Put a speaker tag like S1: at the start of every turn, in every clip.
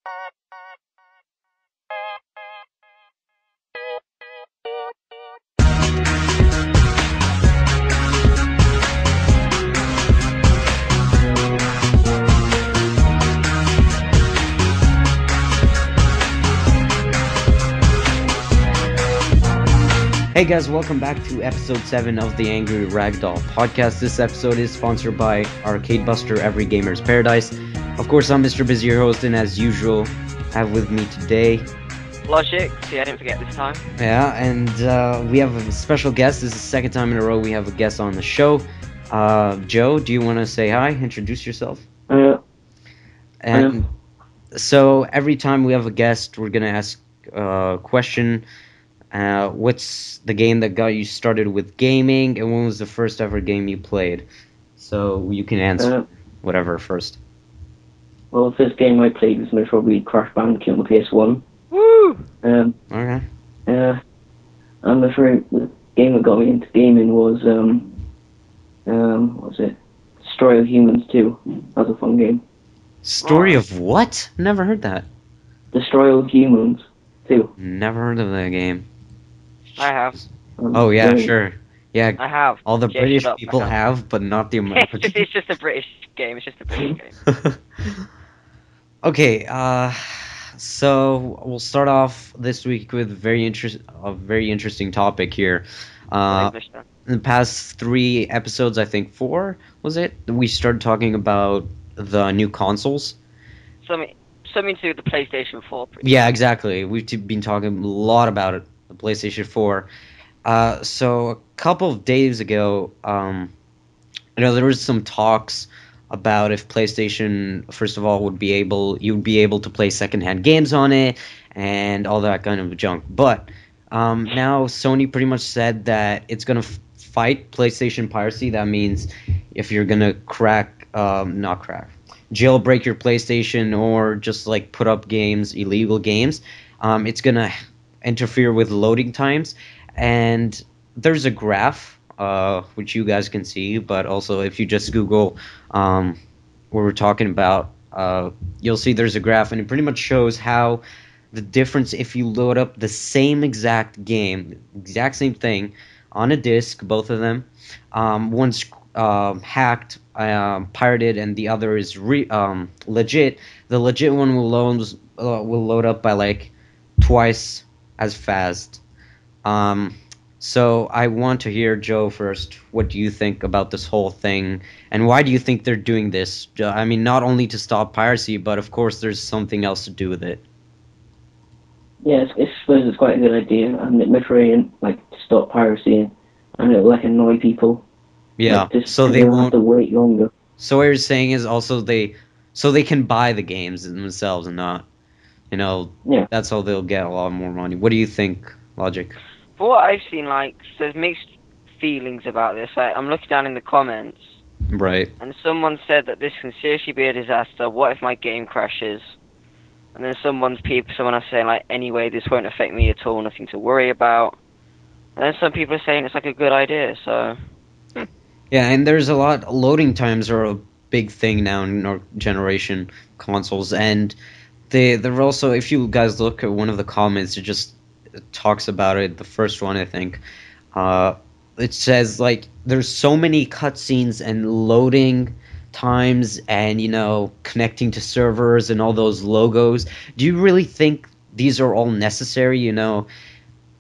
S1: Hey guys, welcome back to episode 7 of the AngryRagdoll Podcast. This episode is sponsored by Arcade Buster, Every Gamer's Paradise. Of course, I'm Mr. Busy, your host, and as usual, I have with me today...
S2: Logic, see I didn't forget this time.
S1: Yeah, and we have a special guest. This is the second time in a row we have a guest on the show. Joe, do you want to say hi, introduce yourself? And so every time we have a guest, we're going to ask a question. What's the game that got you started with gaming, and when was the first ever game you played? So you can answer whatever first.
S3: Well, the first game I played was most probably Crash Bandicoot on the PS1.
S2: Woo!
S1: Okay.
S3: And the first game that got me into gaming was, what was it? Story of Humans 2. That was a fun game.
S1: Story of what? Never heard that.
S3: Destroy of Humans 2.
S1: Never heard of that game.
S2: I have.
S1: Oh yeah, sure. Yeah,
S2: I have.
S1: all the
S2: Yeah,
S1: British
S2: shut up,
S1: people
S2: I
S1: have, but not the Americans.
S2: it's just a British game. It's just a British game.
S1: Okay, so we'll start off this week with a very interesting topic here. In the past 3 episodes, I think 4 was it, we started talking about the new consoles.
S2: Something to do with the PlayStation 4.
S1: Yeah, exactly. We've been talking a lot about it, the PlayStation 4. So a couple of days ago, there was some talks about if PlayStation, first of all, you'd be able to play secondhand games on it and all that kind of junk. But now Sony pretty much said that it's gonna fight PlayStation piracy. That means if you're gonna jailbreak your PlayStation or just like put up illegal games, it's gonna interfere with loading times. And there's a graph which you guys can see, but also if you just Google what we're talking about, you'll see there's a graph, and it pretty much shows how the difference if you load up the same exact game, exact same thing on a disc, both of them, one's hacked, pirated, and the other is legit. The legit one will load up by like twice as fast. So I want to hear, Joe, first. What do you think about this whole thing, and why do you think they're doing this? I mean, not only to stop piracy, but of course there's something else to do with it.
S3: Yeah, I suppose it's quite a good idea, and it might try and to stop piracy, and it'll annoy people.
S1: Yeah,
S3: so they won't have to wait longer.
S1: So what you're saying is also they can buy the games themselves and not, that's how they'll get a lot more money. What do you think, Logic?
S2: For what I've seen, there's mixed feelings about this. I'm looking down in the comments.
S1: Right.
S2: And someone said that this can seriously be a disaster. What if my game crashes? And then someone else saying, anyway, this won't affect me at all, nothing to worry about. And then some people are saying it's a good idea, so...
S1: Yeah, and there's a lot. Loading times are a big thing now in our generation consoles, and they're also, if you guys look at one of the comments, it just talks about it. The first one, I think, it says there's so many cutscenes and loading times, and connecting to servers and all those logos. Do you really think these are all necessary?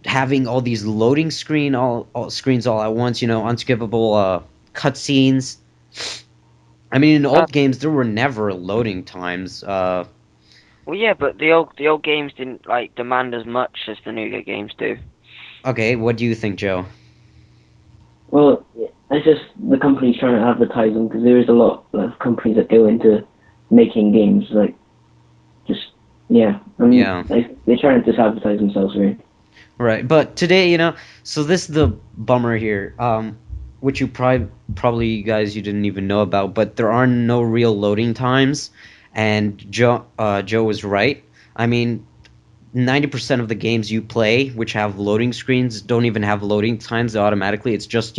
S1: Having all these loading screens all at once. Unskippable cutscenes. I mean, in old games there were never loading times.
S2: Well, yeah, but the old games didn't demand as much as the new games do.
S1: Okay, what do you think, Joe?
S3: Well, it's just the company's trying to advertise them, because there is a lot of companies that go into making games, they're trying to just advertise themselves, really.
S1: Right, but today, so this is the bummer here, which you probably you guys didn't even know about, but there are no real loading times, and Joe was right. I mean, 90% of the games you play, which have loading screens, don't even have loading times automatically. It's just,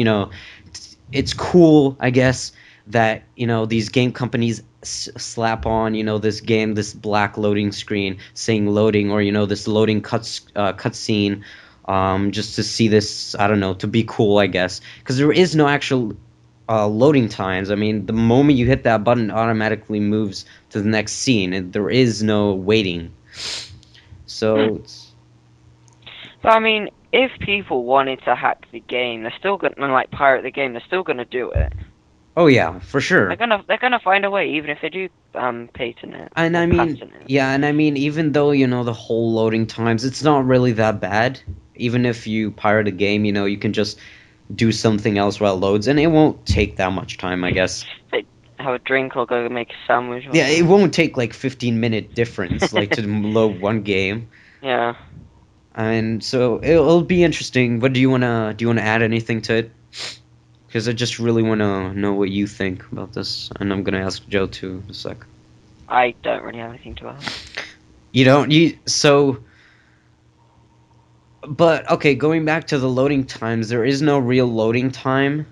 S1: it's cool, I guess, that, these game companies slap on, this game, this black loading screen saying loading, or this loading cutscene, just to see this, I don't know, to be cool, I guess, because there is no actual loading times. I mean, the moment you hit that button, it automatically moves to the next scene, and there is no waiting. So,
S2: But I mean, if people wanted to hack the game, they're still gonna like pirate the game. They're still gonna do it.
S1: oh yeah, for sure.
S2: They're gonna find a way, even if they do patent it
S1: And
S2: or
S1: I mean,
S2: patent it.
S1: yeah, and I mean, even though, the whole loading times, it's not really that bad. Even if you pirate a game, you can just do something else while it loads, and it won't take that much time, I guess.
S2: They have a drink or go make a sandwich. Or
S1: Yeah, it
S2: something.
S1: won't take like 15-minute difference, like to load one game.
S2: Yeah.
S1: And so it'll be interesting. But do you wanna add anything to it? Because I just really wanna know what you think about this, and I'm gonna ask Joe too in a sec.
S2: I don't really have anything to add.
S1: You don't you so. But okay, going back to the loading times, there is no real loading time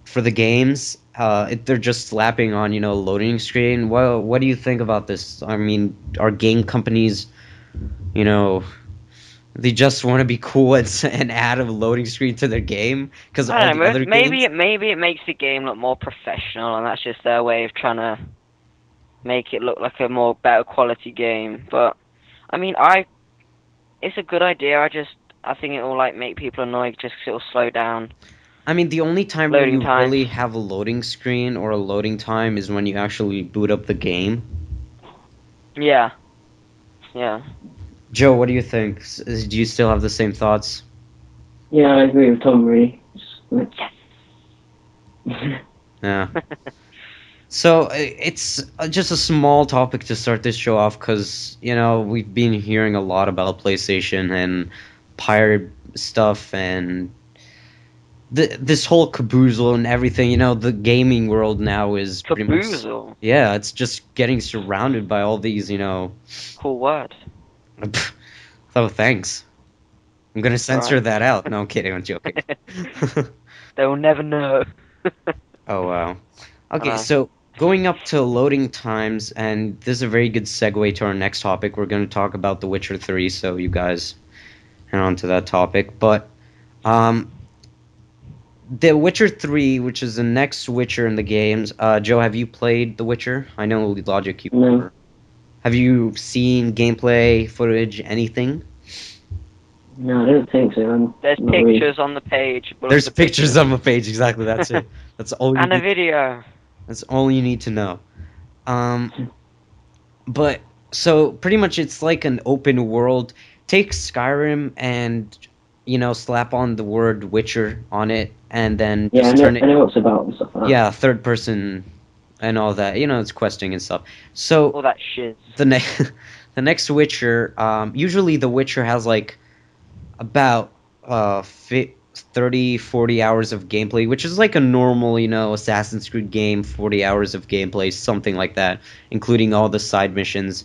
S1: for the games. They're just slapping on, loading screen. Well, what do you think about this? I mean, are game companies, you know, they just want to be cool and add a loading screen to their game? Because
S2: I
S1: all
S2: don't
S1: the
S2: know.
S1: other
S2: Maybe
S1: games.
S2: it makes the game look more professional, and that's just their way of trying to make it look like a more better quality game. But I mean, it's a good idea. I think it will like make people annoyed just 'cause it will slow down
S1: I mean, the only time where
S2: loading
S1: you
S2: times.
S1: really have a loading screen or a loading time is when you actually boot up the game.
S2: Yeah. Yeah.
S1: Joe, what do you think? Do you still have the same thoughts?
S3: Yeah, I agree with Tom, really.
S1: Yeah. So it's just a small topic to start this show off because we've been hearing a lot about PlayStation and pirate stuff and this whole caboozle and everything. The gaming world now is pretty much,
S2: Caboozle.
S1: yeah, it's just getting surrounded by all these.
S2: Cool word.
S1: Oh, thanks. I'm gonna censor
S2: Alright.
S1: that out. No, I'm kidding. I'm joking.
S2: They will never know.
S1: Oh wow.
S2: I
S1: Okay,
S2: know.
S1: so going up to loading times, and this is a very good segue to our next topic. We're going to talk about The Witcher 3, so you guys head on to that topic. But um, The Witcher 3, which is the next Witcher in the games. Joe, have you played The Witcher? I know Logic you
S3: No.
S1: never. Have you seen gameplay footage, anything?
S3: No, I don't think so.
S2: There's
S3: Not really.
S2: pictures on the page. But
S1: There's
S2: the
S1: pictures on the page. Exactly, that's it. That's all you
S2: and a
S1: need.
S2: video.
S1: That's all you need to know. But so pretty much it's like an open world. Take Skyrim and slap on the word Witcher on it, and then
S3: Yeah,
S1: just
S3: I know,
S1: turn
S3: I
S1: it.
S3: know what it's about and stuff like that.
S1: Yeah, third person and all that. It's questing and stuff. So
S2: All that shit.
S1: the next the next Witcher, usually the Witcher has like about 30 40 hours of gameplay, which is like a normal Assassin's Creed game. 40 hours of gameplay, something like that, including all the side missions.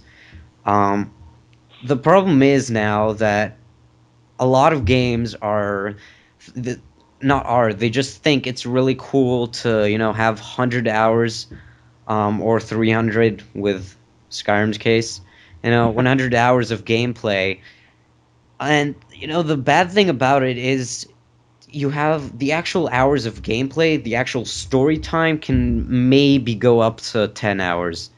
S1: um, the problem is now that a lot of games are th- not are they just think it's really cool to have 100 hours, or 300 with Skyrim's case, 100 hours of gameplay. And the bad thing about it is you have the actual hours of gameplay, the actual story time can maybe go up to 10 hours.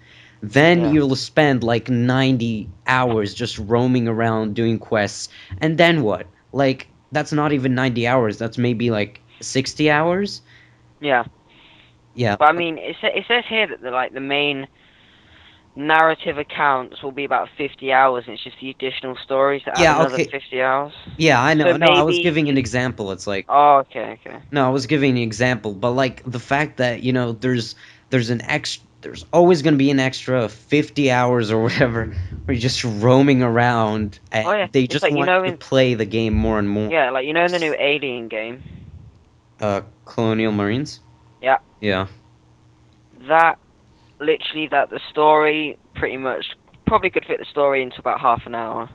S1: Then
S2: Yeah.
S1: you'll spend like 90 hours just roaming around doing quests. And then what? Like, that's not even 90 hours, that's maybe like 60 hours?
S2: Yeah.
S1: Yeah.
S2: But I mean, it says here that the main narrative accounts will be about 50 hours, and it's just the additional stories that add
S1: Yeah,
S2: another
S1: okay.
S2: 50 hours.
S1: Yeah, I know.
S2: So
S1: No, I was
S2: maybe.
S1: giving an example. It's like,
S2: Oh, okay, okay.
S1: no, I was giving an example, but like the fact that there's always going to be an extra 50 hours or whatever where you're just roaming around, and
S2: Oh yeah,
S1: they
S2: it's
S1: just
S2: like
S1: want you to play the game more and more.
S2: yeah, like in the new Alien game.
S1: Colonial Marines.
S2: Yeah.
S1: Yeah.
S2: That that the story pretty much probably could fit the story into about half an hour.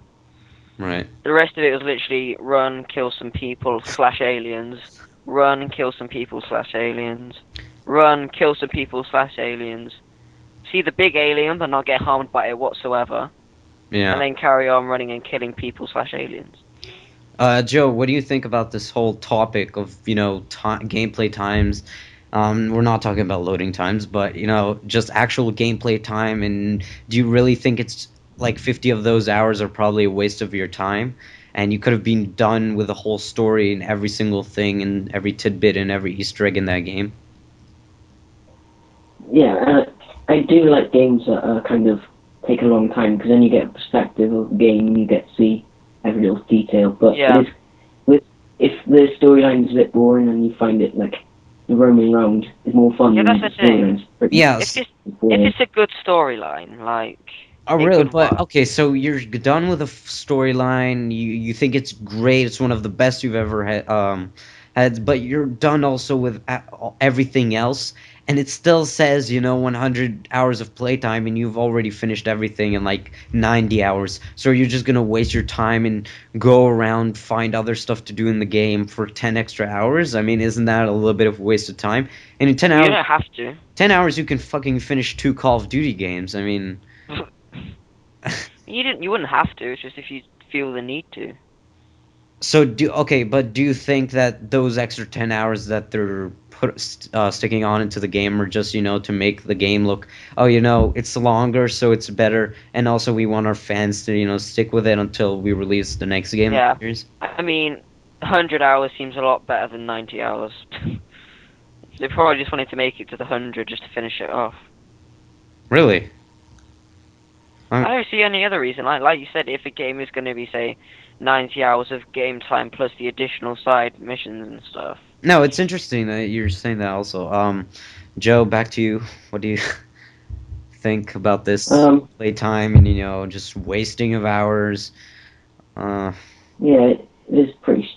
S1: Right.
S2: The rest of it was literally run, kill some people / aliens, run, kill some people / aliens, run, kill some people / aliens. see the big alien but not get harmed by it whatsoever,
S1: Yeah.
S2: and then carry on running and killing people slash aliens.
S1: Joe, what do you think about this whole topic of, gameplay times? We're not talking about loading times, but, just actual gameplay time. And do you really think it's like 50 of those hours are probably a waste of your time? And you could have been done with the whole story and every single thing and every tidbit and every Easter egg in that game?
S3: Yeah, I do like games that kind of take a long time because then you get a perspective of the game and you get to see every little detail. But
S2: Yeah.
S3: if the storyline is a bit boring and you find it like the roaming around is more fun
S2: Yeah,
S3: than
S2: that's
S3: the
S2: the thing.
S3: storyline's pretty
S1: Yes.
S2: If
S3: boring.
S2: it's a good storyline, like
S1: Oh,
S2: it
S1: really?
S2: could
S1: But
S2: work.
S1: okay, so you're done with the storyline. You think it's great. It's one of the best you've ever had. But you're done also with everything else, and it still says 100 hours of playtime, and you've already finished everything in like 90 hours. So you're just gonna waste your time and go around find other stuff to do in the game for 10 extra hours? I mean, isn't that a little bit of a waste of time? And in 10
S2: You
S1: hours,
S2: don't have to.
S1: 10 hours you can fucking finish 2 Call of Duty games. I mean.
S2: You wouldn't have to. It's just if you feel the need to.
S1: So but do you think that those extra 10 hours that they're sticking on into the game are just, to make the game look, oh, it's longer, so it's better, and also we want our fans to, stick with it until we release the next game?
S2: Yeah.
S1: Series?
S2: I mean, 100 hours seems a lot better than 90 hours. They probably just wanted to make it to the 100 just to finish it off.
S1: Really?
S2: I don't see any other reason. Like you said, if a game is going to be, say, 90 hours of game time plus the additional side missions and stuff.
S1: No, it's interesting that you're saying that also. Joe, back to you. What do you think about this playtime and, just wasting of hours?
S3: Yeah, it is pretty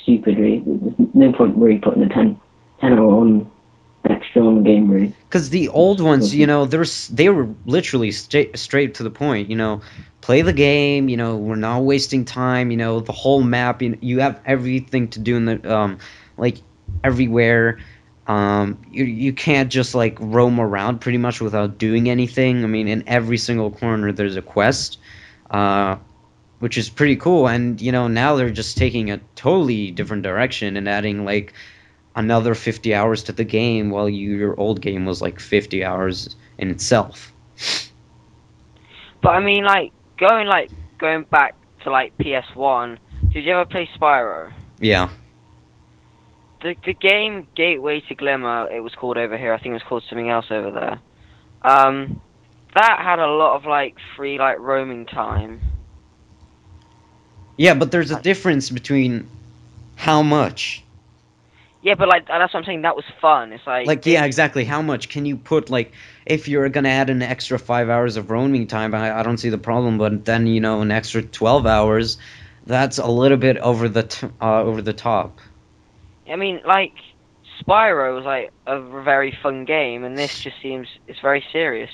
S3: stupid, really. There's no point really putting a 10 hour on extra on the game, really.
S1: Because the old ones, they were literally straight to the point. Play the game. We're not wasting time. The whole map. You have everything to do in the like everywhere. You can't just like roam around pretty much without doing anything. I mean, in every single corner there's a quest, which is pretty cool. And now they're just taking a totally different direction and adding like another 50 hours to the game, while your old game was like 50 hours in itself.
S2: But I mean, going back to like PS1. Did you ever play Spyro?
S1: Yeah.
S2: The game Gateway to Glimmer, it was called over here. I think it was called something else over there. That had a lot of like free like roaming time.
S1: Yeah, but there's a difference between how much.
S2: Yeah, but like that's what I'm saying. That was fun. It's like
S1: Yeah, exactly. How much can you put, like, if you're gonna add an extra 5 hours of roaming time? I don't see the problem, but then an extra 12 hours, that's a little bit over the top.
S2: I mean, like Spyro was like a very fun game, and this just seems it's very serious,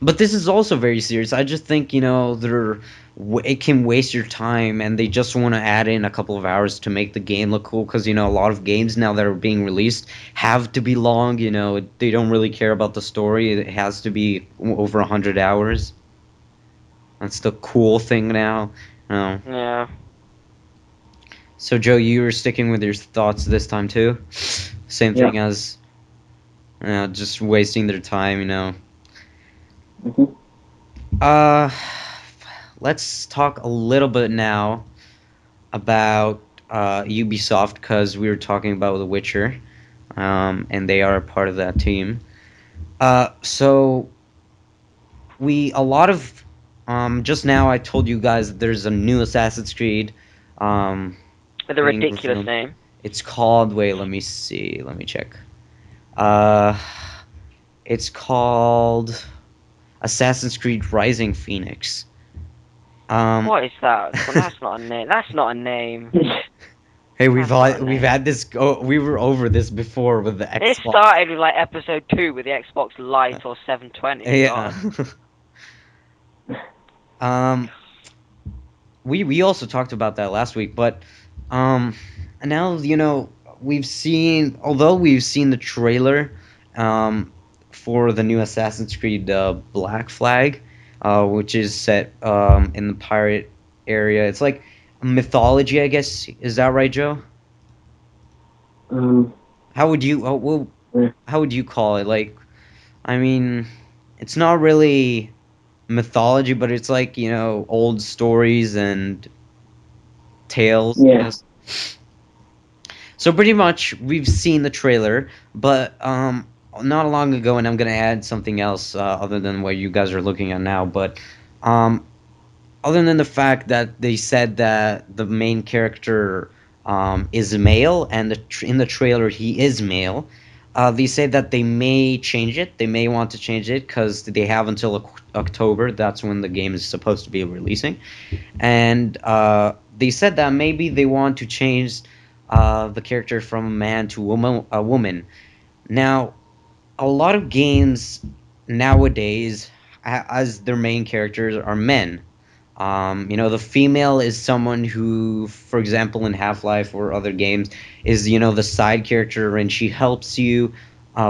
S1: But this is also very serious. I just think it can waste your time, and they just want to add in a couple of hours to make the game look cool. Because a lot of games now that are being released have to be long. They don't really care about the story. It has to be over 100 hours. That's the cool thing now.
S2: Yeah.
S1: So Joe, you were sticking with your thoughts this time too. Same thing as just wasting their time. Let's talk a little bit now about Ubisoft, because we were talking about The Witcher, and they are a part of that team. So just now I told you guys that there's a new Assassin's Creed.
S2: With a ridiculous name.
S1: It's called. Wait, let me see. Let me check. It's called Assassin's Creed Rising Phoenix.
S2: What is that? Well, that's not a name. That's not a name.
S1: Hey, we've had this. We were over this before with the Xbox.
S2: It started with like episode 2 with the Xbox Lite or 720.
S1: Yeah. We also talked about that last week, but now although we've seen the trailer for the new Assassin's Creed Black Flag, which is set in the pirate area. It's like mythology, I guess. Is that right, Joe?
S3: Um,
S1: How would you
S3: yeah,
S1: how would you call it? Like, I mean, it's not really mythology, but it's like, old stories and tales, I
S3: yeah,
S1: guess. So pretty much we've seen the trailer, but not long ago, and I'm gonna add something else other than what you guys are looking at now. But um, other than the fact that they said that the main character is male, and in the trailer he is male, they say that they may change it. They may want to change it because they have until October. That's when the game is supposed to be releasing, and they said that maybe they want to change the character from a man to a woman. Now, a lot of games nowadays, as their main characters, are men. The female is someone who, for example, in Half Life or other games, is the side character, and she helps you.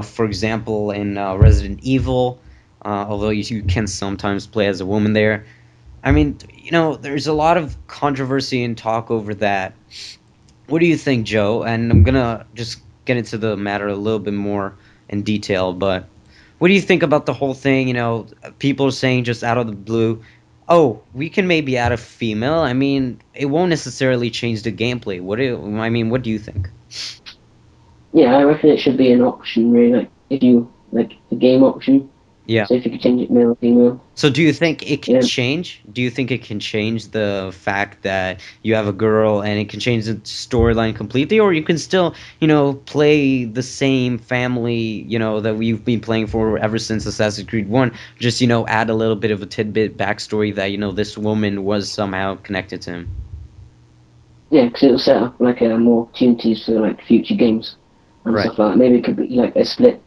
S1: For example, in Resident Evil, although you can sometimes play as a woman there. I mean, there's a lot of controversy and talk over that. What do you think, Joe? And I'm gonna just get into the matter a little bit more in detail, but what do you think about the whole thing? People are saying just out of the blue, oh, we can maybe add a female. I mean, it won't necessarily change the gameplay. What do you think?
S3: yeah. I reckon it should be an option, really. Like if you like the game option.
S1: Yeah.
S3: So if you could change it male or female,
S1: So do you think it can
S3: yeah,
S1: change? Do you think it can change the fact that you have a girl and it can change the storyline completely, or you can still, play the same family, that we've been playing for ever since Assassin's Creed 1, just, add a little bit of a tidbit backstory that, this woman was somehow connected to him.
S3: yeah, because it'll set up like more opportunities for like future games and
S1: Right.
S3: stuff like that. Maybe it could be like a split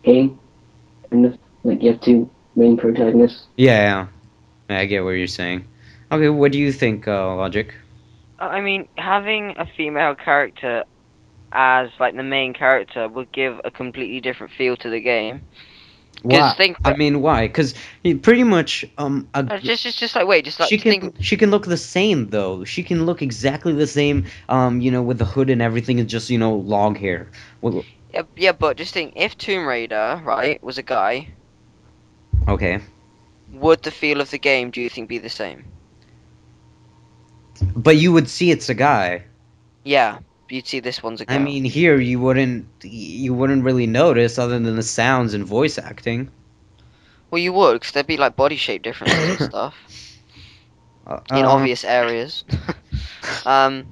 S3: game, kind of like you have two main protagonists.
S1: Yeah, yeah, I get what you're saying. Okay, what do you think, Logic?
S2: I mean, having a female character as like the main character would give a completely different feel to the game. Because
S1: Why?
S2: think,
S1: I mean, why? Because pretty much,
S2: just like wait, just like
S1: she
S2: just think.
S1: can look the same though. She can look exactly the same. With the hood and everything, it's just long hair. Well,
S2: Yeah, yeah, but just think, if Tomb Raider, right, was a guy,
S1: okay,
S2: would the feel of the game, do you think, be the same?
S1: but you would see it's a guy.
S2: Yeah, you'd see this one's a
S1: I
S2: girl.
S1: mean, here you wouldn't really notice other than the sounds and voice acting.
S2: Well, you would, because there'd be like body shape differences and stuff
S1: uh,
S2: in
S1: uh,
S2: obvious areas. um,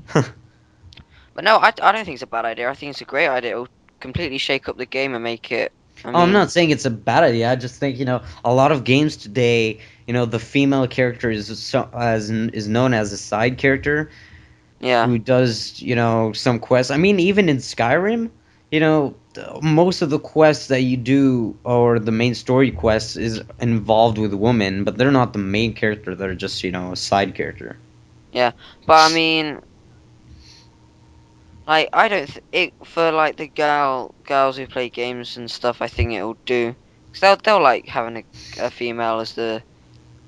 S2: but no, I don't think it's a bad idea. I think it's a great idea. It'll completely shake up the game and make it. I
S1: Oh, I'm
S2: mean,
S1: not saying it's a bad idea. I just think a lot of games today, the female character is known as a side character
S2: yeah,
S1: who does some quests. I mean, even in Skyrim, most of the quests that you do or the main story quests is involved with women, but they're not the main character. They're just a side character.
S2: yeah. But I mean, like, I don't it for like the girls who play games and stuff. I think it'll do, because they'll like having a female as the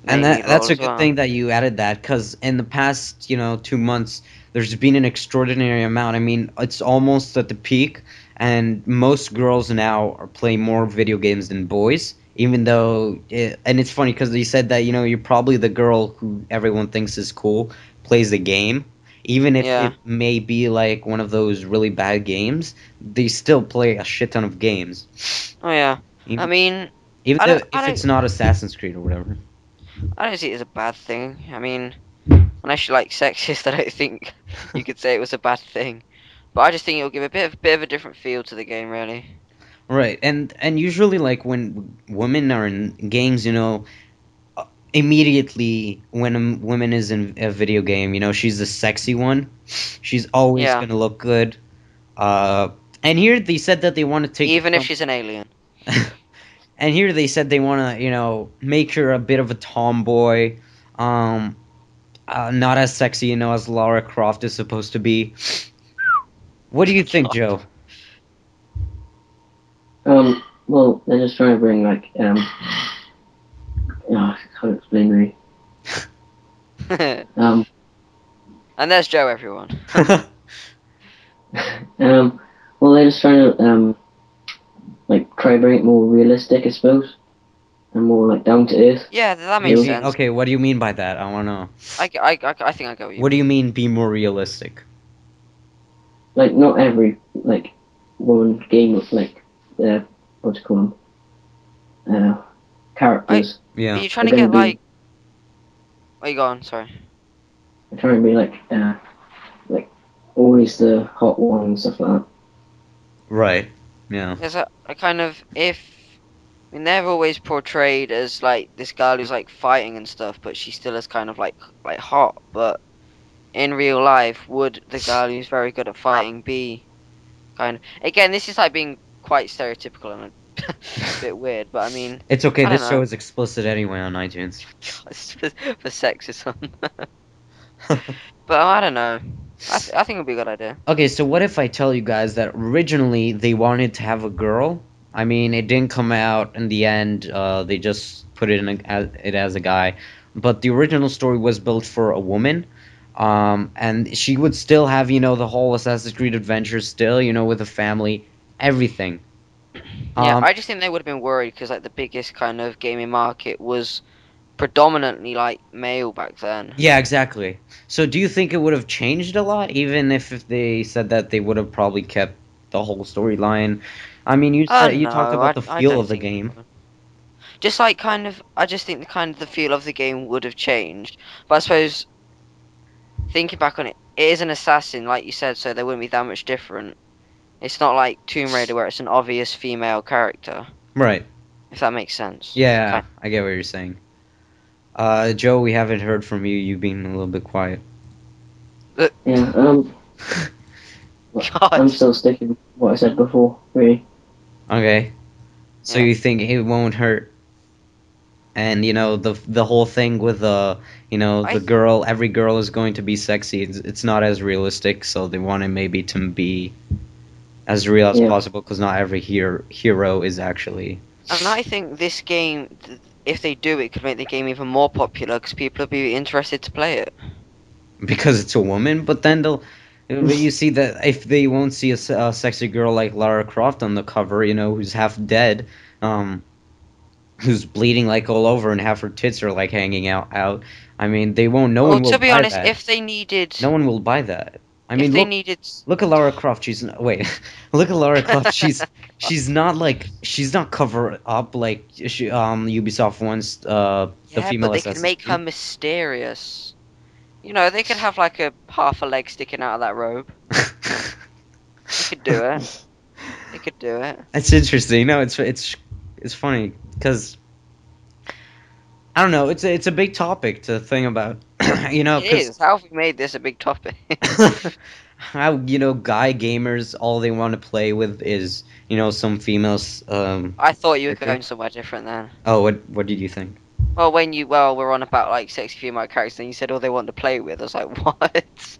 S1: And
S2: main lead
S1: that's
S2: role
S1: a
S2: as
S1: good
S2: well.
S1: thing that you added that, because in the past 2 months there's been an extraordinary amount. I mean, it's almost at the peak, and most girls now are playing more video games than boys. Even though, and it's funny because they said that you're probably the girl who everyone thinks is cool plays the game, even if
S2: Yeah.
S1: it may be like one of those really bad games. They still play a shit ton of games,
S2: Oh yeah. I
S1: even
S2: mean,
S1: even
S2: I
S1: though
S2: don't I
S1: if it's
S2: don't
S1: not Assassin's Creed or whatever.
S2: I don't see it as a bad thing. I mean, unless you're like sexist, I don't think you could say it was a bad thing. But I just think it'll give a bit of a different feel to the game, really.
S1: Right, and usually like when women are in games, uh, immediately when a woman is in a video game, she's the sexy one. She's always
S2: Yeah.
S1: gonna look good. Uh, and here they said that they want to take it
S2: Even if
S1: from,
S2: she's an alien.
S1: and here they said they want to, make her a bit of a tomboy, um, not as sexy, as Lara Croft is supposed to be. What do you think,
S2: God.
S1: Joe?
S3: Um, well, they're just trying to bring like I can't explain really.
S2: And there's Joe, everyone.
S3: Well, they're just trying to like try to bring it more realistic, I suppose, and more like down to earth.
S2: Yeah, that makes
S3: Really?
S2: sense.
S1: Okay, what do you mean by that? I want to know.
S2: I think I get what you
S1: What do you mean be more realistic?
S3: Like not every like one game like what do you call them? Characters.
S1: Yeah.
S2: Are you trying to
S3: They're
S2: get
S3: gonna be-
S2: like? Are you gone? Sorry.
S3: They're trying to be like always the hot one and stuff like that.
S1: Right. Yeah.
S2: There's a kind of I mean, they're always portrayed as like this girl who's like fighting and stuff, but she still is kind of like hot. But in real life, would the girl who's very good at fighting be kind of again? This is like being quite stereotypical and a bit weird, but I mean,
S1: It's okay.
S2: I don't
S1: This show
S2: know.
S1: is explicit anyway on iTunes.
S2: For sexism. But I don't know. I think it'd be a good idea.
S1: Okay, so what if I tell you guys that originally they wanted to have a girl? I mean, it didn't come out in the end. They just put it as a guy. But the original story was built for a woman. And she would still have, the whole Assassin's Creed adventure still, with a family, everything.
S2: Yeah, I just think they would have been worried because like the biggest kind of gaming market was predominantly like male back then.
S1: Yeah, exactly. So do you think it would have changed a lot, even if they said that they would have probably kept the whole storyline? I mean, you talked
S2: No,
S1: about the
S2: I
S1: feel
S2: don't
S1: of the
S2: think
S1: game.
S2: so. Just like kind of, I just think the kind of the feel of the game would have changed. But I suppose thinking back on it, it is an assassin, like you said, so there wouldn't be that much different. It's not like Tomb Raider where it's an obvious female character,
S1: Right.
S2: if that makes sense.
S1: Yeah, I get what you're saying. Joe, we haven't heard from you. You've been a little bit quiet.
S3: Yeah.
S2: God.
S3: I'm still sticking with what I said before, really.
S1: Okay. So
S2: Yeah.
S1: you think it won't hurt? And the whole thing with the girl, every girl is going to be sexy. It's not as realistic, so they wanted maybe to be as real as possible because not every hero is actually.
S2: And I think this game, if they do it, could make the game even more popular because people will be interested to play it.
S1: Because it's a woman, but then you see that if they won't see a sexy girl like Lara Croft on the cover, who's half dead, who's bleeding like all over and half her tits are like hanging out. I mean, they won't. No one will
S2: to be
S1: buy
S2: honest,
S1: that.
S2: if they needed,
S1: No one will buy that. I mean,
S2: if
S1: look at Lara Croft. Look at Lara Croft. She's not covered up like Ubisoft wants the female
S2: but they
S1: assassin.
S2: could make her mysterious. They could have like a half a leg sticking out of that robe. They could do it. They could do it.
S1: It's interesting. No, it's funny because I don't know. It's a big topic to think about.
S2: It is. How have we made this a big topic?
S1: How guy gamers all they want to play with is some females.
S2: I thought you were going somewhere different then.
S1: Oh, what did you think?
S2: Well, when we're on about like sexy female characters, and you said all they want to play with, I was like, what?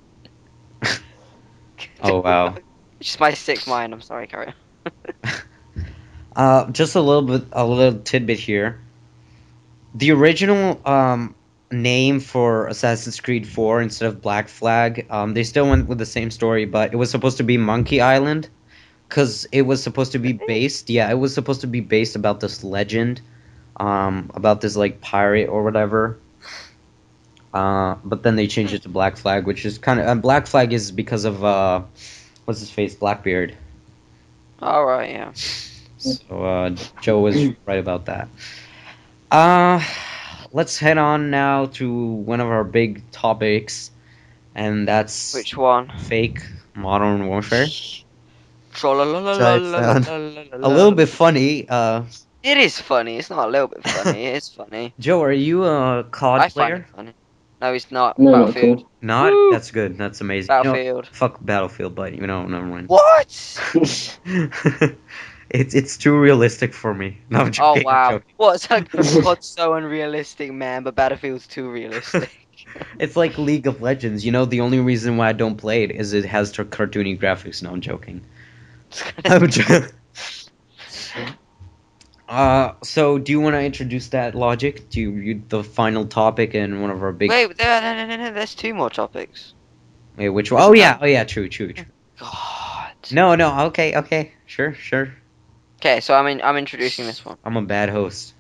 S1: Oh wow.
S2: It's just my sick mind. I'm sorry, carry
S1: on. Just a little tidbit here. The original name for Assassin's Creed 4 instead of Black Flag, they still went with the same story, but it was supposed to be Monkey Island, because it was supposed to be based. Yeah, it was supposed to be based about this legend, about this like pirate or whatever. But then they changed it to Black Flag, which is kind of Black Flag is because of what's his face, Blackbeard.
S2: All right, yeah.
S1: So Joe was right about that. Let's head on now to one of our big topics, and that's
S2: which one?
S1: Fake Modern Warfare.
S2: A
S1: little bit funny.
S2: It is funny. It's not a little bit funny. It's funny.
S1: Joe, are you a COD player?
S2: Find it funny. No, he's not.
S3: No,
S2: Battlefield.
S3: not
S1: Not? That's good. That's amazing.
S2: Battlefield.
S1: Fuck Battlefield, but never mind.
S2: What?
S1: It's too realistic for me. No, I'm joking,
S2: oh wow!
S1: I'm joking.
S2: What's like? What's so unrealistic, man? But Battlefield's too realistic.
S1: It's like League of Legends. The only reason why I don't play it is it has cartoony graphics. No, I'm joking. I'm joking. So do you want to introduce that logic? Do you the final topic and one of our big...
S2: Wait, no, there's 2 more topics.
S1: Wait, which one?
S2: Isn't there?
S1: Oh yeah, true.
S2: God.
S1: No, okay, sure.
S2: Okay, so I'm introducing this one.
S1: I'm a bad host.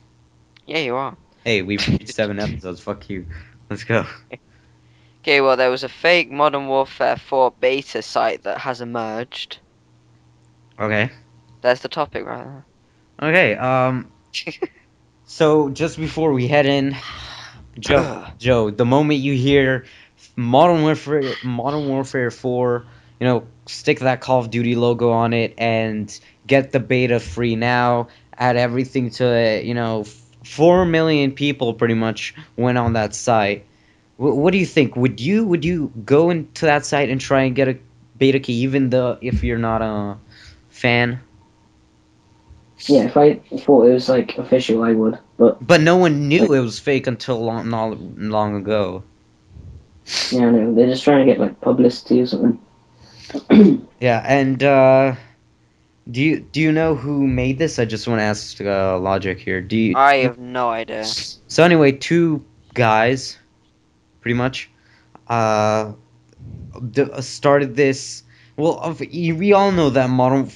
S2: Yeah, you are.
S1: Hey, we've reached 7 episodes. Fuck you. Let's go.
S2: Okay, well, there was a fake Modern Warfare 4 beta site that has emerged.
S1: Okay.
S2: There's the topic right there.
S1: Okay. So just before we head in, Joe, the moment you hear Modern Warfare 4, stick that Call of Duty logo on it and get the beta free now. Add everything to it. 4 million people pretty much went on that site. What do you think? Would you go into that site and try and get a beta key, even though if you're not a fan?
S3: Yeah, if I thought it was like official, I would. But
S1: no one knew it was fake until long ago.
S3: yeah, I know they're just trying to get like publicity or something.
S1: Yeah, and do you know who made this? I just want to ask Logic here.
S2: I have no idea.
S1: So anyway, 2 guys, pretty much, started this. Well, we all know that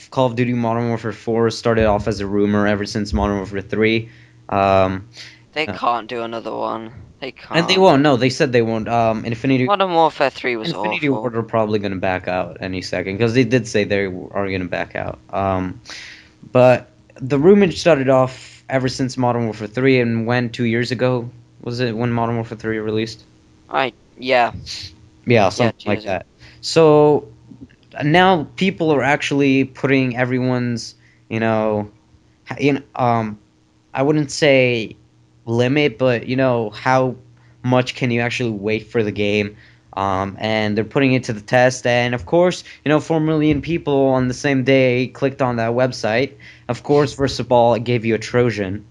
S1: Call of Duty Modern Warfare 4 started off as a rumor ever since Modern Warfare 3.
S2: They can't do another one. They can't.
S1: And they won't. No, they said they won't.
S2: Modern Warfare 3 was
S1: Infinity
S2: awful.
S1: Ward are probably going to back out any second because they did say they are going to back out. But the rumor started off ever since Modern Warfare 3, and when 2 years ago was it when Modern Warfare 3 released?
S2: Yeah.
S1: Yeah, something like that. So now people are actually putting everyone's, I wouldn't say limit, but how much can you actually wait for the game? And they're putting it to the test, and of course, 4 million people on the same day clicked on that website. Of course, first of all, it gave you a Trojan,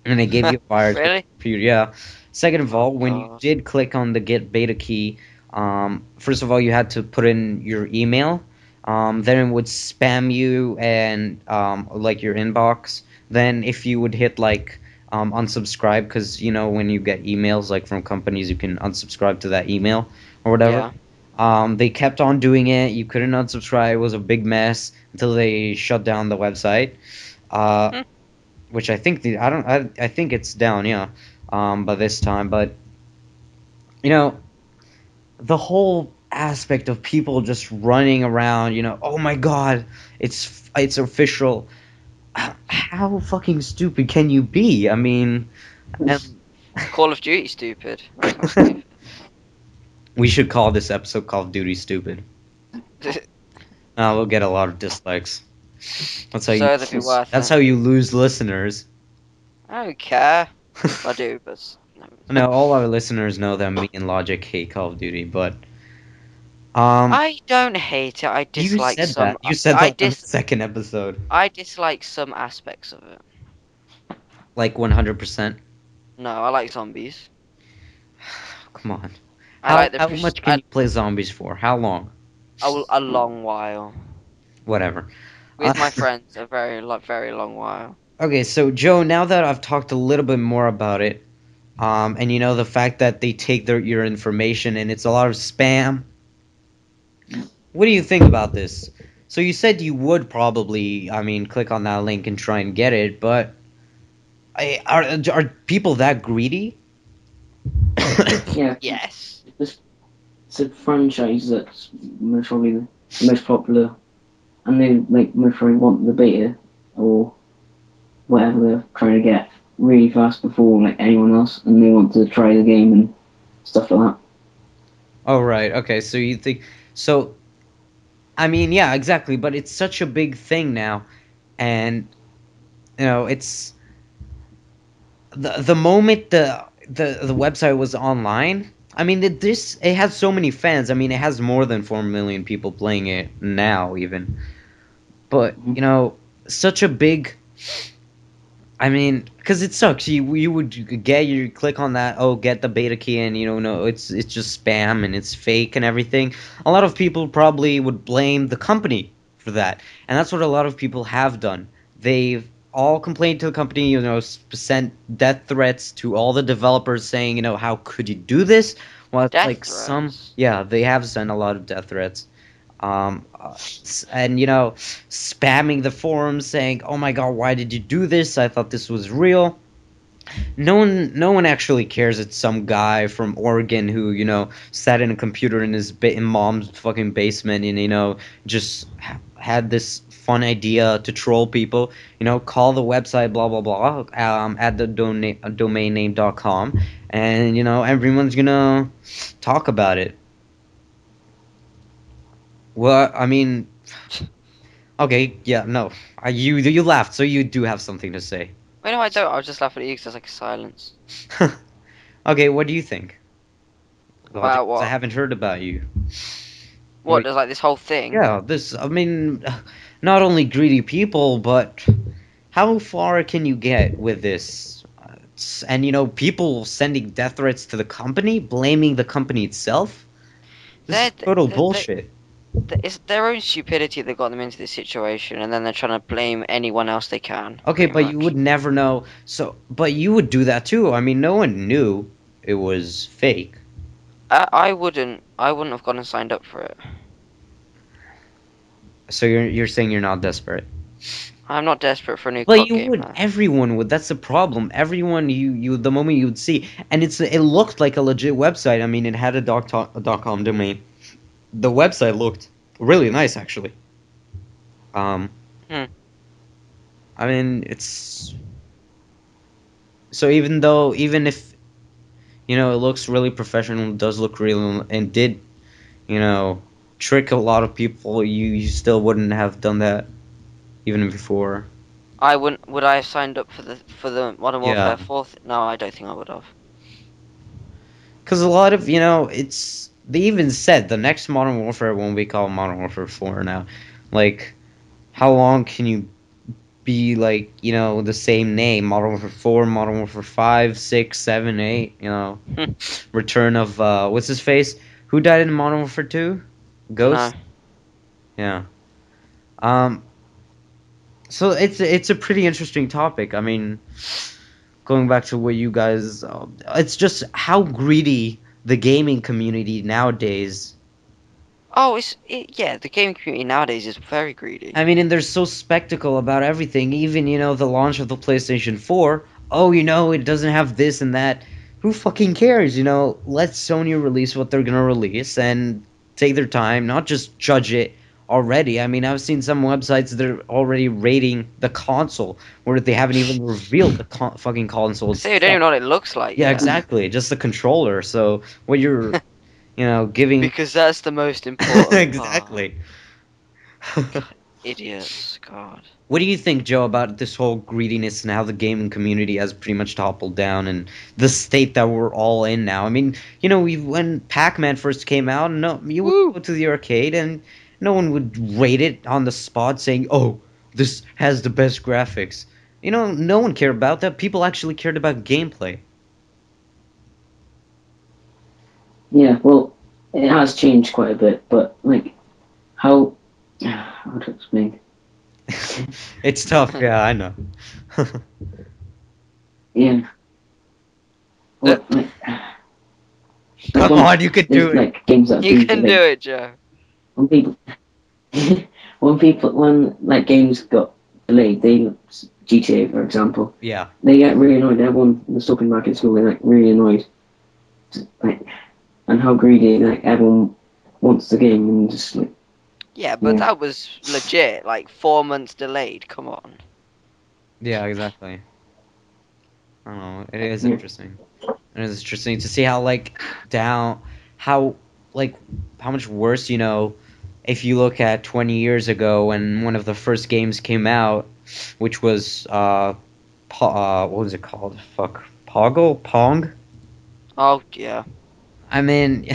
S1: and it gave you a virus.
S2: Really?
S1: Yeah. Second of all, when you did click on the get beta key, first of all, you had to put in your email. Then it would spam you and like your inbox. Then if you would hit like unsubscribe, because when you get emails like from companies, you can unsubscribe to that email or whatever.
S2: Yeah.
S1: They kept on doing it. You couldn't unsubscribe. It was a big mess until they shut down the website. Which I think I think it's down, yeah. By this time, but the whole aspect of people just running around, oh my god, it's official. How fucking stupid can you be? I mean,
S2: Call of Duty stupid.
S1: We should call this episode Call of Duty Stupid. We'll get a lot of dislikes. That's how you lose listeners.
S2: I don't care. I do, but
S1: no, all our listeners know that me and Logic hate Call of Duty, but
S2: I don't hate it. I dislike some.
S1: You said that on the second episode.
S2: I dislike some aspects of it.
S1: Like 100%.
S2: No, I like zombies.
S1: Come on.
S2: How
S1: much can you play zombies for? How long?
S2: A long while.
S1: Whatever.
S2: With my friends, a very long while.
S1: Okay, so Joe, now that I've talked a little bit more about it, and the fact that they take your information and it's a lot of spam, what do you think about this? So you said you would probably, click on that link and try and get it, but are people that greedy?
S3: Yeah.
S2: Yes.
S3: It's a franchise that's most probably the most popular, and they most probably want the beta or whatever they're trying to get really fast before anyone else, and they want to try the game and stuff like that.
S1: Oh right, okay. So you think so? Yeah, exactly. But it's such a big thing now, and it's the moment the website was online. It has so many fans. It has more than 4 million people playing it now, even. But such a big. Because it sucks. You would you click on that, get the beta key, and no, it's just spam and it's fake and everything. A lot of people probably would blame the company for that, and that's what a lot of people have done. They've all complained to the company, sent death threats to all the developers saying, how could you do this? Well, it's
S2: Death
S1: like
S2: threats.
S1: yeah, they have sent a lot of death threats. And, spamming the forums saying, oh my god, why did you do this? I thought this was real. No one actually cares. It's some guy from Oregon who sat in a computer in his in mom's fucking basement and just had this fun idea to troll people. Call the website blah blah blah at the domain name.com, and everyone's gonna talk about it. Well, I mean, okay, yeah, no, you laughed, so you do have something to say.
S2: Wait, no, I don't. I was just laughing at you because there's like silence.
S1: Okay, what do you think?
S2: About
S1: I
S2: what?
S1: haven't heard about you.
S2: What, there's like this whole thing?
S1: Yeah, I mean, not only greedy people, but how far can you get with this? And, people sending death threats to the company, blaming the company itself? This is
S2: They're,
S1: total
S2: they're,
S1: bullshit.
S2: it's their own stupidity that got them into this situation, and then they're trying to blame anyone else they can,
S1: Okay,
S2: pretty
S1: but you
S2: much.
S1: would never know. But you would do that too. I mean, no one knew it was fake.
S2: I wouldn't have gone and signed up for it.
S1: So you're saying you're not desperate.
S2: I'm not desperate for a new
S1: But
S2: COD
S1: you
S2: game,
S1: would.
S2: no.
S1: Everyone would. That's the problem. Everyone, the moment you would see, and it looked like a legit website. I mean, it had a .com domain. The website looked really nice, actually. Um,
S2: Hmm.
S1: I mean, it's so even if it looks really professional, it does look real, and did you know trick a lot of people, you still wouldn't have done that even before.
S2: I wouldn't. Would I have signed up for the Modern
S1: Yeah.
S2: Warfare 4th? No, I don't think I would have.
S1: Because a lot of, it's. They even said the next Modern Warfare won't be called Modern Warfare 4 now. Like, how long can you be, like, the same name? Modern Warfare 4, Modern Warfare 5, 6, 7, 8, Return of, what's his face? Who died in Modern Warfare 2?
S2: No.
S1: Ghost? Yeah. Um, so it's a pretty interesting topic. I mean, going back to what you guys, it's just how greedy the gaming community nowadays.
S2: Oh, yeah. The gaming community nowadays is very greedy.
S1: I mean, and they're so spectacle about everything. Even the launch of the PlayStation 4. Oh, it doesn't have this and that. Who fucking cares? Let Sony release what they're gonna release and take their time, not just judge it already. I mean, I've seen some websites that are already rating the console where they haven't even revealed the fucking console
S2: So you don't
S1: itself.
S2: even know what it looks like
S1: Yeah,
S2: yet.
S1: exactly. Just the controller. So what you're, giving.
S2: Because that's the most important part.
S1: Exactly.
S2: Idiots, God.
S1: What do you think, Joe, about this whole greediness and how the gaming community has pretty much toppled down and the state that we're all in now? I mean, when Pac-Man first came out, no, you would
S2: Woo!
S1: go to the arcade and no one would rate it on the spot saying, "Oh, this has the best graphics." No one cared about that. People actually cared about gameplay.
S3: Yeah, well, it has changed quite a bit, but like how to explain?
S1: It's tough, yeah, I know.
S3: Yeah,
S2: Uh,
S3: well, like
S1: Come
S3: when
S1: on, you could do
S3: there's
S1: it.
S3: like games that have
S2: You
S3: been
S2: can do
S3: delayed,
S2: it, Joe.
S3: when people when like games got delayed, GTA for example,
S1: Yeah.
S3: they get really annoyed. Everyone was talking back in school. They're like really annoyed, like and how greedy like everyone wants the game and just like
S2: Yeah, but
S3: yeah
S2: that was legit. Like 4 months delayed. Come on.
S1: Yeah, exactly. I don't know. It is
S3: yeah
S1: interesting. It is interesting to see how down how like how much worse if you look at 20 years ago when one of the first games came out, which was what was it called? Fuck, Pong.
S2: Oh yeah.
S1: I mean,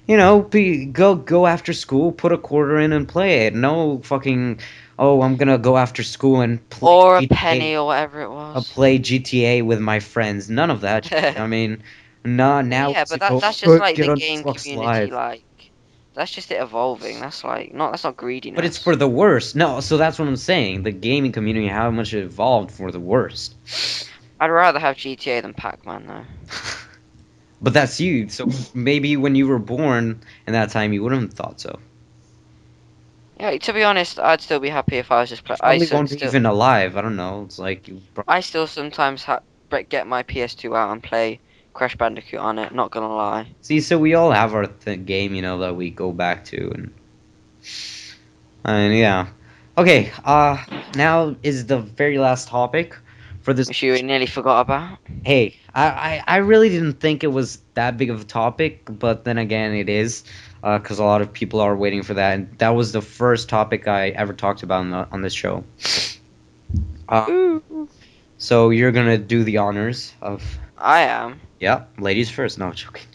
S1: go after school, put a quarter in and play it. No fucking, oh, I'm gonna go after school and play
S2: Or a
S1: GTA.
S2: penny or whatever it was.
S1: Play GTA with my friends. None of that shit. I mean, no,
S2: Well,
S1: now
S2: yeah,
S1: it's
S2: but
S1: like, oh,
S2: that's just like
S1: get
S2: the
S1: on
S2: game
S1: Xbox
S2: community.
S1: Live.
S2: Like That's just it evolving. That's not greediness.
S1: But it's for the worst. No, so that's what I'm saying. The gaming community, how much it evolved for the worst.
S2: I'd rather have GTA than Pac-Man though.
S1: But that's you. So maybe when you were born in that time, you wouldn't have thought so.
S2: Yeah, to be honest, I'd still be happy if I was just playing.
S1: Probably won't be even alive. I don't know. It's like you.
S2: I still sometimes get my PS2 out and play Crash Bandicoot on it. Not gonna lie.
S1: See, so we all have our game, that we go back to, and yeah. Okay. Now is the very last topic for this.
S2: Which you nearly forgot about.
S1: Hey, I really didn't think it was that big of a topic, but then again, it is. Because a lot of people are waiting for that, and that was the first topic I ever talked about on this show. So you're gonna do the honors of.
S2: I am.
S1: Yeah, ladies first. No, I'm joking.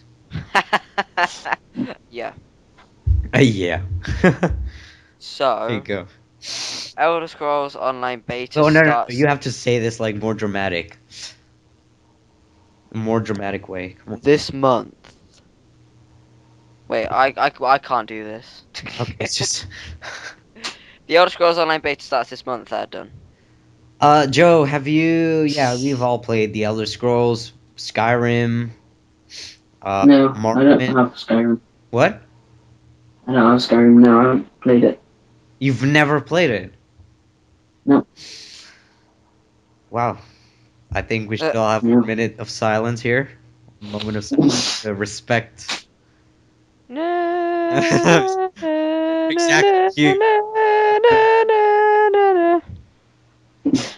S2: Yeah.
S1: Yeah.
S2: So.
S1: There you go.
S2: Elder Scrolls Online beta
S1: No,
S2: starts.
S1: you have to say this like more dramatic. More dramatic way. Come on.
S2: This month. Wait, I can't do this.
S1: Okay, it's just.
S2: The Elder Scrolls Online beta starts this month. They're done.
S1: Joe, have you? Yeah, we've all played the Elder Scrolls, Skyrim.
S3: No, I don't have Skyrim.
S1: What?
S3: I don't have Skyrim. No, I haven't played it.
S1: You've never played it?
S3: No.
S1: Wow. I think we should all have a minute of silence here. A moment of silence to respect. Exactly.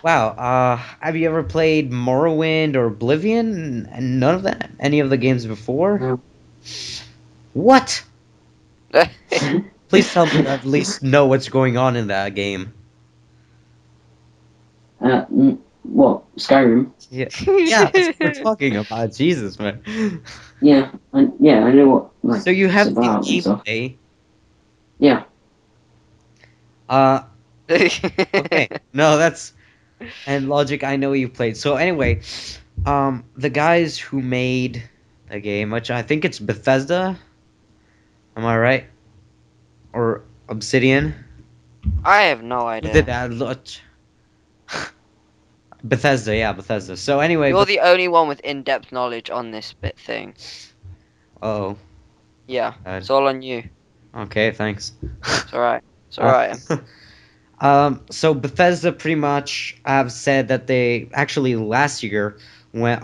S1: Wow. Have you ever played Morrowind or Oblivion? And none of that? Any of the games before?
S3: No.
S1: What? Please tell me to at least know what's going on in that game.
S3: What? Skyrim?
S1: Yeah, yeah, that's what we're talking about. Jesus, man.
S3: Yeah, I know what. Like,
S1: So you have the
S3: about and stuff.
S1: gameplay.
S3: Yeah.
S1: Okay. No, that's and Logic. I know you played. So anyway, the guys who made the game, which I think it's Bethesda. Am I right? Or Obsidian?
S2: I have no
S1: Who
S2: idea.
S1: did that? Bethesda, yeah, Bethesda. So anyway,
S2: You're the only one with in-depth knowledge on this bit thing.
S1: oh,
S2: Yeah,
S1: God.
S2: it's all on you.
S1: Okay, thanks.
S2: It's alright. It's alright.
S1: So Bethesda pretty much have said that they actually last year when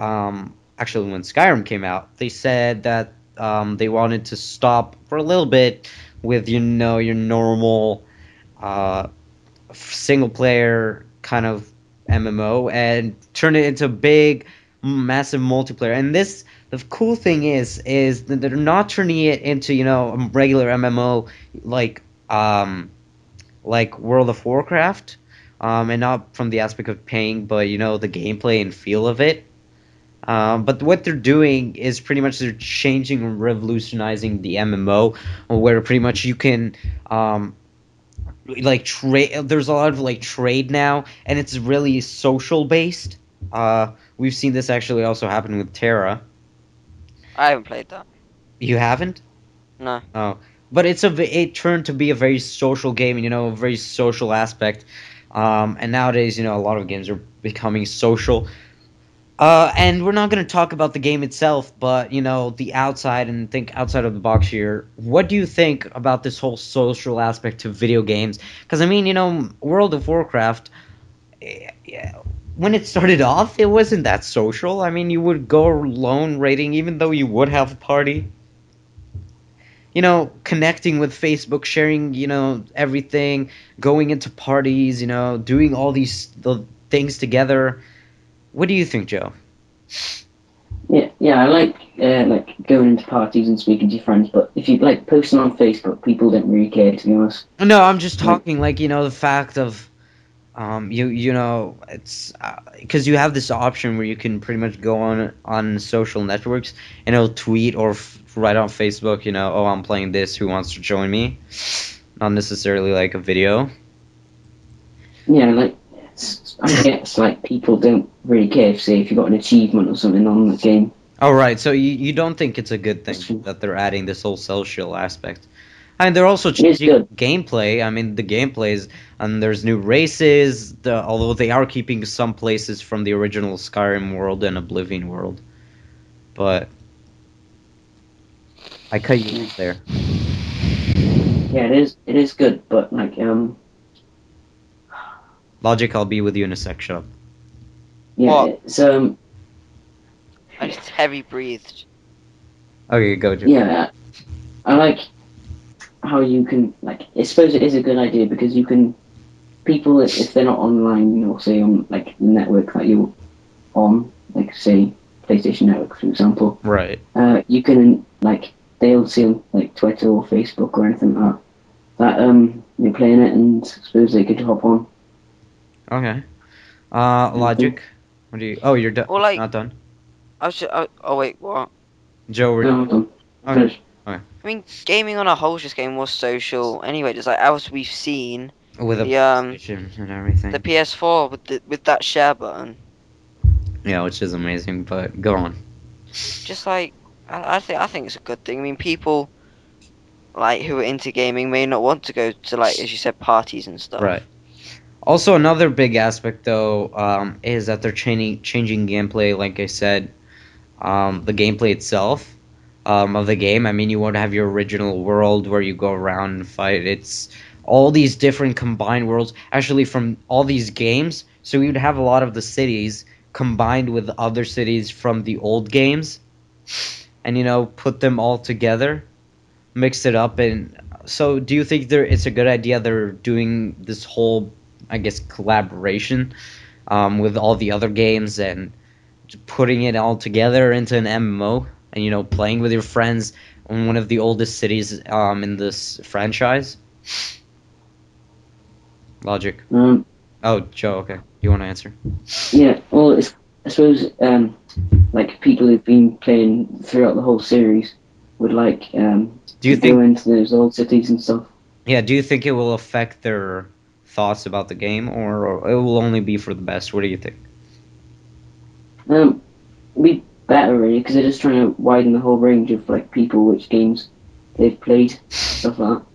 S1: Skyrim came out, they said that they wanted to stop for a little bit with your normal single player kind of MMO and turn it into big massive multiplayer. And the cool thing is that they're not turning it into a regular MMO like World of Warcraft, and not from the aspect of paying, but the gameplay and feel of it. But what they're doing is pretty much they're changing and revolutionizing the MMO, where pretty much you can trade. There's a lot of trade now, and it's really social based. We've seen this actually also happen with Terra.
S2: I haven't played that.
S1: You haven't?
S2: No.
S1: Oh, but it turned to be a very social game, a very social aspect. And nowadays, a lot of games are becoming social. And we're not going to talk about the game itself, but the outside and think outside of the box here. What do you think about this whole social aspect to video games? Because I mean, World of Warcraft, when it started off, it wasn't that social. I mean, you would go lone raiding, even though you would have a party. Connecting with Facebook, sharing, everything, going into parties, doing all the things together. What do you think, Joe?
S3: Yeah, I like going into parties and speaking to your friends, but if you posting on Facebook, people don't really care, to be honest.
S1: No, I'm just talking the fact of it's because you have this option where you can pretty much go on social networks and it'll tweet or write on Facebook, oh, I'm playing this, who wants to join me? Not necessarily like a video.
S3: Yeah, I guess people don't really care if you got an achievement or something on the game.
S1: Oh, right. So you don't think it's a good thing that they're adding this whole social aspect? And they're also
S3: It is
S1: changing
S3: good.
S1: gameplay. I mean, the gameplays, and there's new races. Although they are keeping some places from the original Skyrim world and Oblivion world, but I cut you off there.
S3: Yeah, it is. It is good, but like
S1: Logic, I'll be with you in a sec. Shut up.
S3: yeah,
S2: What?
S3: it's
S2: I just heavy breathed.
S1: Okay, go, Joe.
S3: yeah. I like how you can like. I suppose it is a good idea because you can people if they're not online, you know, say on like the network that you're on, like say PlayStation Network, for example.
S1: Right.
S3: You can like they'll see on like Twitter or Facebook or anything like that you're playing it, and I suppose they could hop on.
S1: Okay. Logic. What do you? Oh, you're done.
S2: Or like,
S1: Not done.
S2: I was just, oh wait, what?
S1: Joe, we're
S3: No, I'm done.
S1: Okay.
S3: Finished.
S2: I mean, gaming on a whole is just getting more social. Anyway, just like as we've seen,
S1: with a
S2: the
S1: PlayStation and everything.
S2: the PS4 with that share button,
S1: Yeah, which is amazing. But go on.
S2: just like I think it's a good thing. I mean, people like who are into gaming may not want to go to, like, as you said, parties and stuff.
S1: Right. Also, another big aspect though is that they're changing gameplay. Like I said, the gameplay itself of the game. I mean, you won't have your original world where you go around and fight. It's all these different combined worlds, actually from all these games. So we would have a lot of the cities combined with other cities from the old games, and put them all together, mix it up. And so, do you think it's a good idea they're doing this whole, I guess, collaboration with all the other games and putting it all together into an MMO and playing with your friends in one of the oldest cities in this franchise? Logic. Oh, Joe. Okay, you want to answer?
S3: Yeah, well, I suppose like people who've been playing throughout the whole series would like
S1: Do you
S3: to
S1: think?
S3: go into those old cities and stuff.
S1: Yeah. Do you think it will affect their thoughts about the game, or it will only be for the best? What do you think?
S3: It'd be better really because they're just trying to widen the whole range of like people, which games they've played, stuff like that.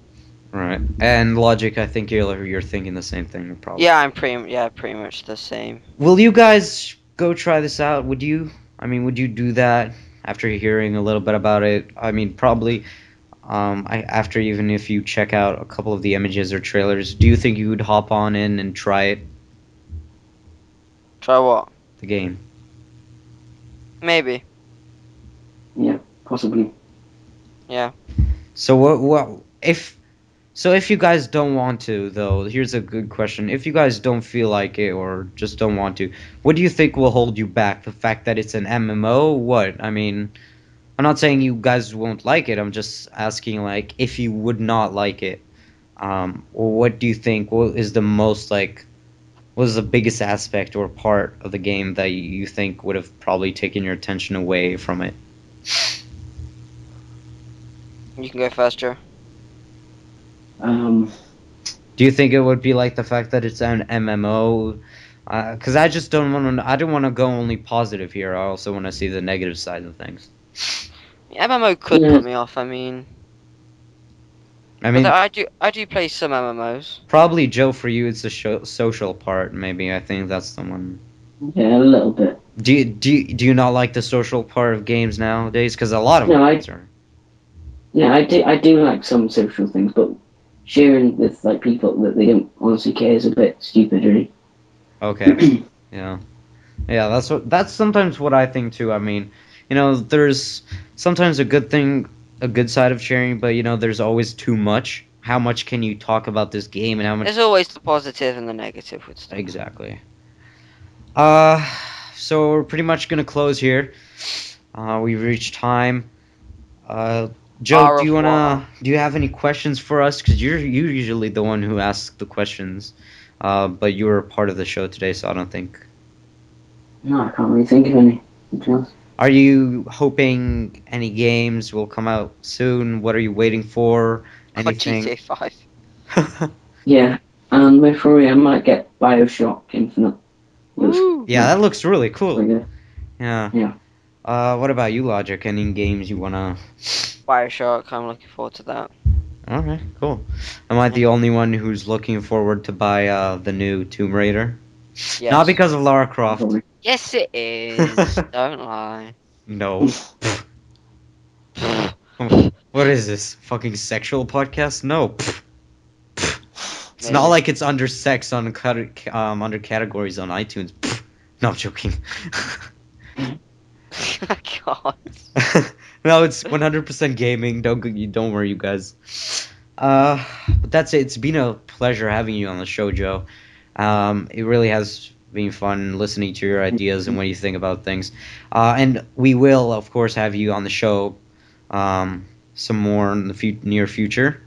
S1: Right. And Logic, I think you're thinking the same thing, probably.
S2: Yeah, I'm pretty much the same.
S1: Will you guys go try this out? Would you? I mean, would you do that after hearing a little bit about it? I mean, probably. After even if you check out a couple of the images or trailers, do you think you would hop on in and try it?
S2: Try what?
S1: The game.
S2: Maybe.
S3: Yeah, possibly.
S2: Yeah.
S1: So what if you guys don't want to, though, here's a good question. If you guys don't feel like it or just don't want to, what do you think will hold you back? The fact that it's an MMO? What? I mean, I'm not saying you guys won't like it. I'm just asking, like, if you would not like it. Or what do you think? What is the most, like, what is the biggest aspect or part of the game that you think would have probably taken your attention away from it?
S2: You can go first, Joe.
S1: Do you think it would be like the fact that it's an MMO? Because I just don't want to. I don't want to go only positive here. I also want to see the negative side of things.
S2: MMO could
S3: Yeah.
S2: put me off. I mean,
S1: I mean,
S2: I do play some MMOs.
S1: probably Joe, for you, it's the social part. Maybe I think that's the one.
S3: Yeah, a little bit.
S1: Do you not like the social part of games nowadays? Because a lot of
S3: No,
S1: games are.
S3: Yeah, I do like some social things, but sharing with like people that they don't honestly care is a bit stupid, really.
S1: Okay. Yeah. Yeah, that's sometimes what I think too. I mean, there's sometimes a good side of sharing, but there's always too much. How much can you talk about this game and how much?
S2: There's always the positive and the negative with stuff.
S1: Exactly. So we're pretty much gonna close here. We've reached time. Joe, do you have any questions for us? Because you're usually the one who asks the questions. But you were a part of the show today, so I don't think.
S3: No, I can't really think of any. To be honest.
S1: Are you hoping any games will come out soon? What are you waiting for? Anything?
S2: GTA 5.
S3: Yeah, and with Rory, I might get Bioshock Infinite.
S2: Woo!
S1: Yeah, that looks really cool.
S3: Really good.
S1: Yeah.
S3: Yeah.
S1: What about you, Logic? Any games you wanna?
S2: Bioshock, I'm looking forward to that.
S1: Okay, cool. Am I the only one who's looking forward to buy the new Tomb Raider?
S2: Yes.
S1: Not because of Lara Croft.
S3: Probably.
S2: Yes, it is. Don't lie.
S1: No. What is this? Fucking sexual podcast? No. It's not
S2: Maybe.
S1: like it's under sex on under categories on iTunes. No, I'm joking.
S2: God.
S1: No, it's 100% gaming. Don't worry, you guys. But that's it. It's been a pleasure having you on the show, Joe. It really has been fun listening to your ideas and what you think about things. And we will, of course, have you on the show some more in the near future.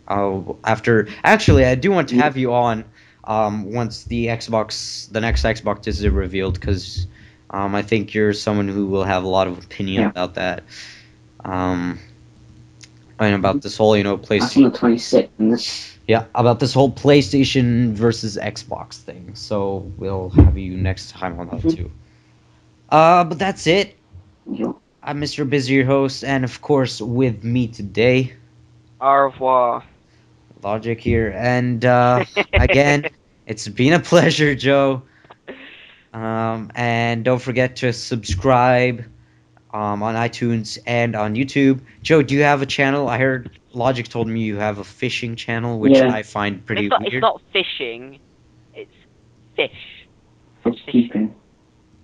S1: Actually, I do want to have you on once the next Xbox is revealed, because I think you're someone who will have a lot of opinion about that. And about this whole,
S3: That's on
S1: PlayStation.
S3: the 26th, isn't it?
S1: Yeah, about this whole PlayStation versus Xbox thing. So we'll have you next time on that too. But that's it.
S3: Yeah.
S1: I'm Mr. Busy, your host, and of course with me today,
S2: Au revoir.
S1: Logic here, and again, it's been a pleasure, Joe. And don't forget to subscribe on iTunes and on YouTube. Joe, do you have a channel? I heard Logic told me you have a fishing channel, which
S3: Yeah.
S1: I find pretty
S2: It's
S1: weird.
S2: not fishing. It's fish.
S3: Fish keeping.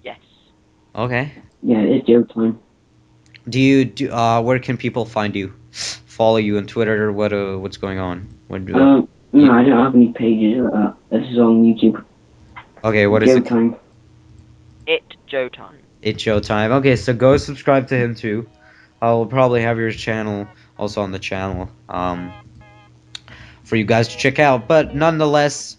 S2: Yes.
S1: Okay.
S3: Yeah, it's Joe time.
S1: Where can people find you? Follow you on Twitter, or what's going on?
S3: No, I don't have any pages like that. This is on YouTube.
S1: Okay, what is
S3: Joe
S1: it?
S3: time.
S2: Joe time.
S1: It's Showtime. Okay, so go subscribe to him too. I'll probably have your channel also on the channel for you guys to check out. But nonetheless,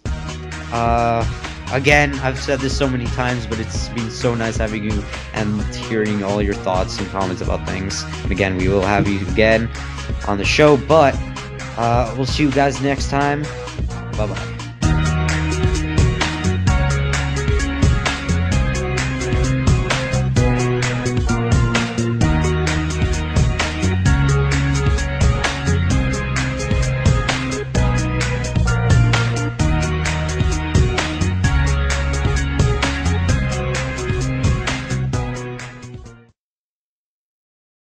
S1: again, I've said this so many times, but it's been so nice having you and hearing all your thoughts and comments about things. And again, we will have you again on the show, but we'll see you guys next time. Bye-bye.